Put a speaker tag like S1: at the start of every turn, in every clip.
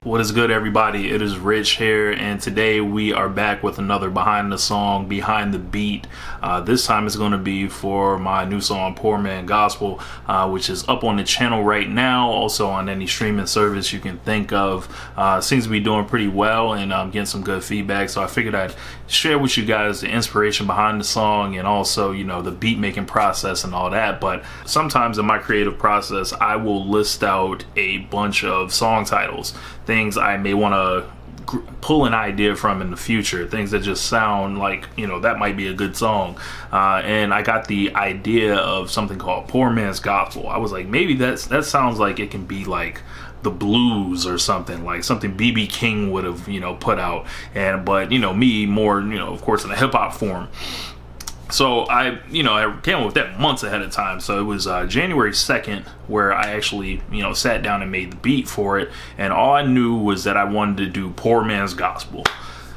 S1: What is good, everybody? It is Rich here, and today we are back with another Behind the Song, Behind the Beat. This time it's going to be for my new song, Poor Man Gospel, which is up on the channel right now, also on any streaming service you can think of. Seems to be doing pretty well, and I'm getting some good feedback, so I figured I'd share with you guys the inspiration behind the song and also, you know, the beat making process and all that. But sometimes in my creative process, I will list out a bunch of song titles, things I may want to pull an idea from in the future, things that just sound like, you know, that might be a good song. And I got the idea of something called Poor Man's Gospel. I was like, maybe that sounds like it can be like the blues or something, like something BB King would have, you know, put out. But, you know, me more, you know, of course, in a hip hop form. So I came up with that months ahead of time. So it was January 2nd where I actually, you know, sat down and made the beat for it. And all I knew was that I wanted to do Poor Man's Gospel.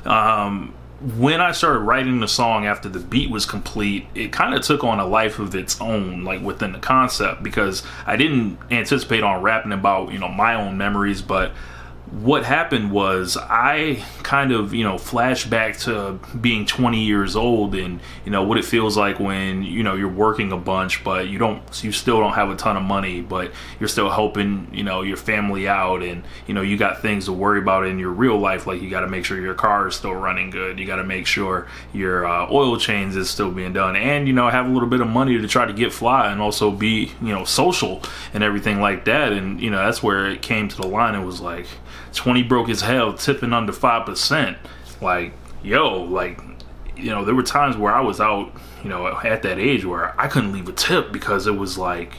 S1: When I started writing the song after the beat was complete, it kind of took on a life of its own, like within the concept, because I didn't anticipate on rapping about, you know, my own memories, but what happened was I kind of, you know, flashed back to being 20 years old and, you know, what it feels like when, you know, you're working a bunch, but you still don't have a ton of money, but you're still helping, you know, your family out, and, you know, you got things to worry about in your real life. Like, you got to make sure your car is still running good. You got to make sure your oil change is still being done, and, you know, have a little bit of money to try to get fly and also be, you know, social and everything like that. And, you know, that's where it came to the line. It was like 20 broke as hell, tipping under 5%. Like, yo, like, you know, there were times where I was out, you know, at that age where I couldn't leave a tip because it was like,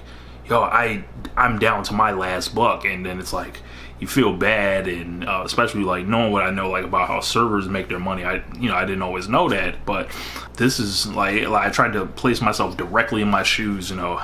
S1: yo, I'm down to my last buck. And then it's like, you feel bad, and especially like knowing what I know, like about how servers make their money. I didn't always know that, but this is like I tried to place myself directly in my shoes, you know,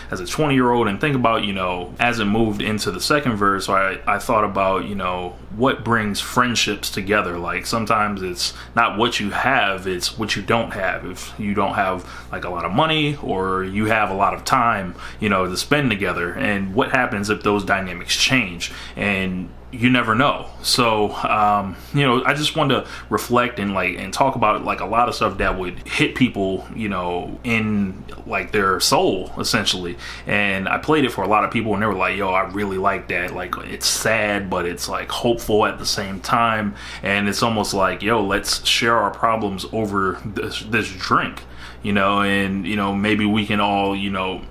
S1: as a 20-year-old, and think about, you know, as it moved into the second verse, I thought about, you know, what brings friendships together. Like, sometimes it's not what you have, it's what you don't have. If you don't have like a lot of money, or you have a lot of time, you know, to spend together, and what happens if those dynamics change, and you never know. So you know, I just wanted to reflect and talk about like a lot of stuff that would hit people, you know, in like their soul essentially. And I played it for a lot of people, and they were like, yo, I really like that. Like, it's sad, but it's like hopeful at the same time, and it's almost like, yo, let's share our problems over this drink, you know, and, you know, maybe we can all, you know,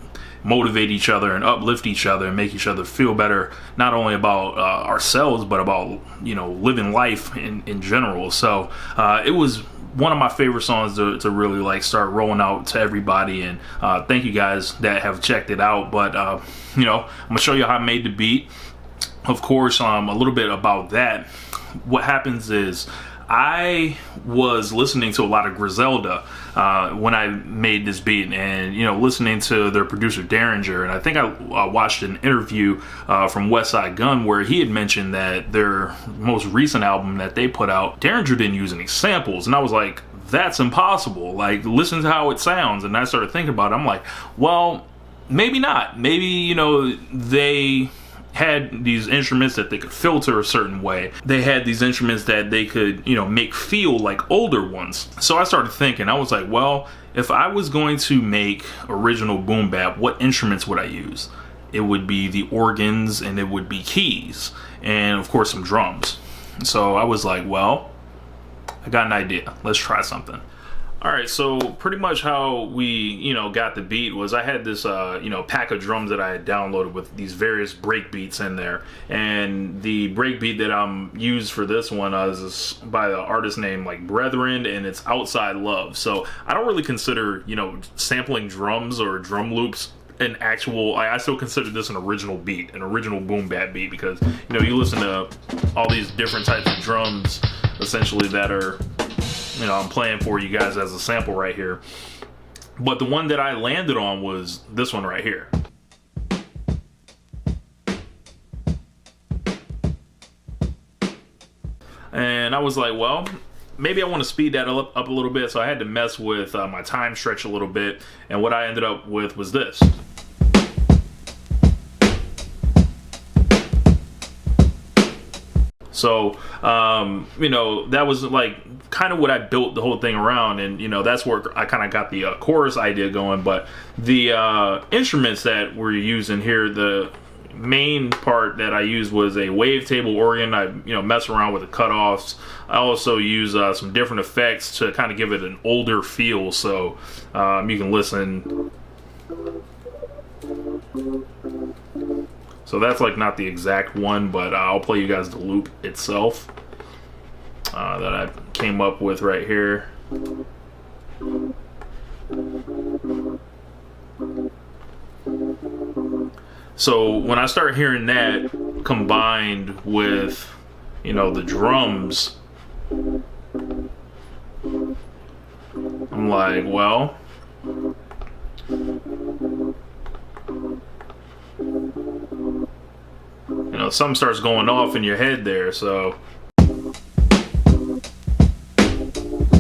S1: motivate each other and uplift each other and make each other feel better, not only about ourselves, but about, you know, living life in general. So it was one of my favorite songs to really like start rolling out to everybody, and thank you guys that have checked it out. But you know, I'm gonna show you how I made the beat. Of course, a little bit about that. What happens is, I was listening to a lot of Griselda when I made this beat, and, you know, listening to their producer Derringer, and I think I watched an interview from Westside Gunn where he had mentioned that their most recent album that they put out, Derringer didn't use any samples, and I was like, that's impossible. Like, listen to how it sounds. And I started thinking about it. I'm like, well, maybe not. Maybe, you know, they had these instruments that they could filter a certain way. They had these instruments that they could, you know, make feel like older ones. So I started thinking, I was like, well, if I was going to make original Boom Bap, what instruments would I use? It would be the organs, and it would be keys, and of course some drums. So I was like, well, I got an idea. Let's try something. Alright, so pretty much how we, you know, got the beat was I had this, you know, pack of drums that I had downloaded with these various break beats in there. And the break beat that I'm used for this one is by the artist named like Brethren, and it's Outside Love. So I don't really consider, you know, sampling drums or drum loops an actual, I still consider this an original beat, an original Boom Bap beat, because, you know, you listen to all these different types of drums essentially that are, you know, I'm playing for you guys as a sample right here. But the one that I landed on was this one right here. And I was like, well, maybe I want to speed that up a little bit, so I had to mess with my time stretch a little bit, and what I ended up with was this. So, you know, that was like kind of what I built the whole thing around, and you know, that's where I kind of got the chorus idea going. But the instruments that we're using here, the main part that I used was a wavetable organ. I mess around with the cutoffs. I also use some different effects to kind of give it an older feel, so you can listen. So that's like not the exact one, but I'll play you guys the loop itself that I came up with right here. So when I start hearing that combined with, you know, the drums, I'm like, well, you know, something starts going off in your head there. So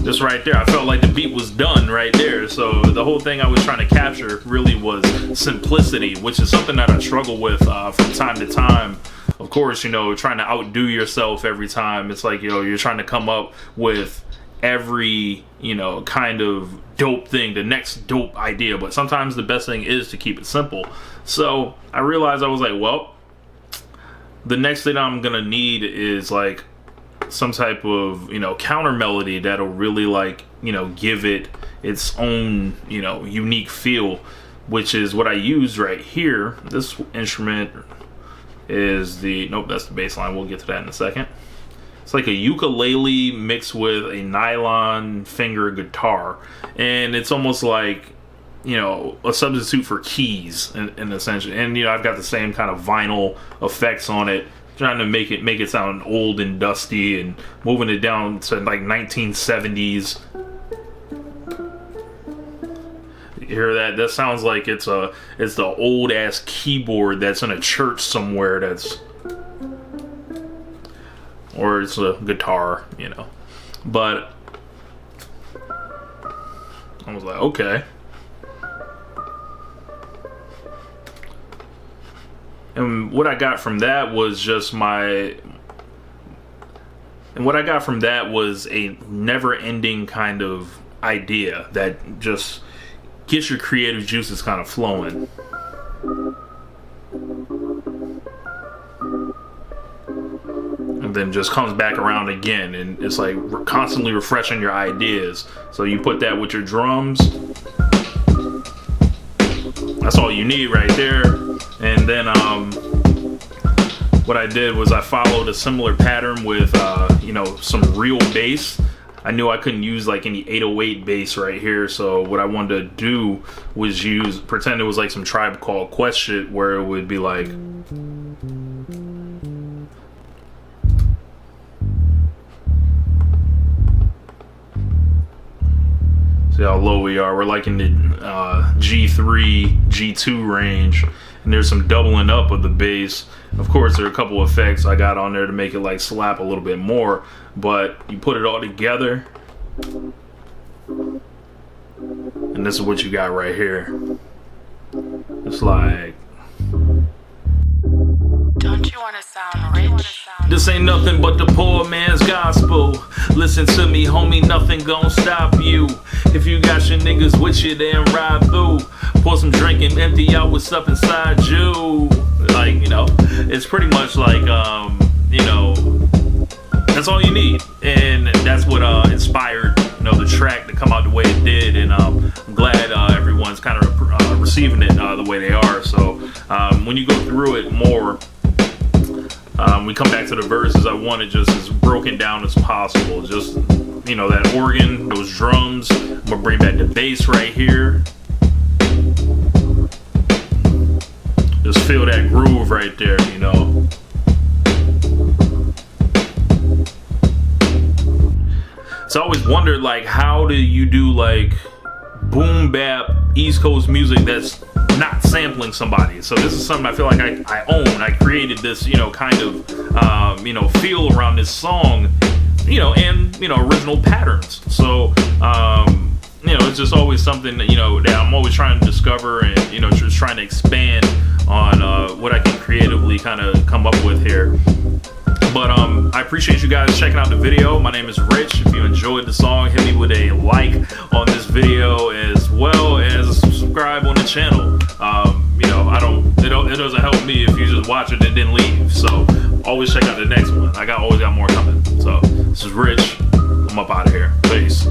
S1: just right there, I felt like the beat was done right there. So the whole thing I was trying to capture really was simplicity, which is something that I struggle with from time to time. Of course, you know, trying to outdo yourself every time. It's like, you know, you're trying to come up with every, you know, kind of dope thing, the next dope idea. But sometimes the best thing is to keep it simple. So I realized, I was like, well, the next thing I'm gonna need is like some type of, you know, counter melody that'll really, like, you know, give it its own, you know, unique feel, which is what I use right here. This instrument is that's the bass line. We'll get to that in a second. It's like a ukulele mixed with a nylon finger guitar, and it's almost like, you know, a substitute for keys in a sense. And, you know, I've got the same kind of vinyl effects on it, trying to make it sound old and dusty, and moving it down to like 1970s. You hear that? That sounds like it's the old ass keyboard that's in a church somewhere, or it's a guitar, you know. But I was like, okay. And what I got from that was a never-ending kind of idea that just gets your creative juices kind of flowing. And then just comes back around again, and it's like constantly refreshing your ideas. So you put that with your drums. That's all you need right there. And then what I did was I followed a similar pattern with you know, some real bass. I knew I couldn't use like any 808 bass right here, so what I wanted to do was pretend it was like some Tribe Called Quest shit, where it would be like, see how low we are. We're like in the G3, G2 range, and there's some doubling up of the bass. Of course, there are a couple effects I got on there to make it like slap a little bit more, but you put it all together, and this is what you got right here. It's like,
S2: don't you want to sound rich?
S1: This ain't nothing but the poor man's gospel. Listen to me, homie, nothing gon' stop you. If you got your niggas with you, then ride through. Pour some drink and empty out what's up inside you. Like, you know, it's pretty much like, you know, that's all you need. And that's what inspired, you know, the track to come out the way it did. And I'm glad everyone's kind of receiving it the way they are. So when you go through it more, we come back to the verses. I want it just as broken down as possible. Just, you know, that organ, those drums. I'm gonna bring back the bass right here. Just feel that groove right there, you know. So I always wondered, like, how do you do like boom bap East Coast music that's not sampling somebody? So this is something I feel like I own. I created this, you know, kind of you know, feel around this song, and original patterns. So it's just always something that that I'm always trying to discover, and just trying to expand on what I can creatively kind of come up with here. But I appreciate you guys checking out the video. My name is Rich. If you enjoyed the song, hit me with a like on this video, as well as subscribe on the channel. It doesn't help me if you just watch it and then leave. So always check out the next one. Always got more coming. So this is Rich. I'm up out of here. Peace.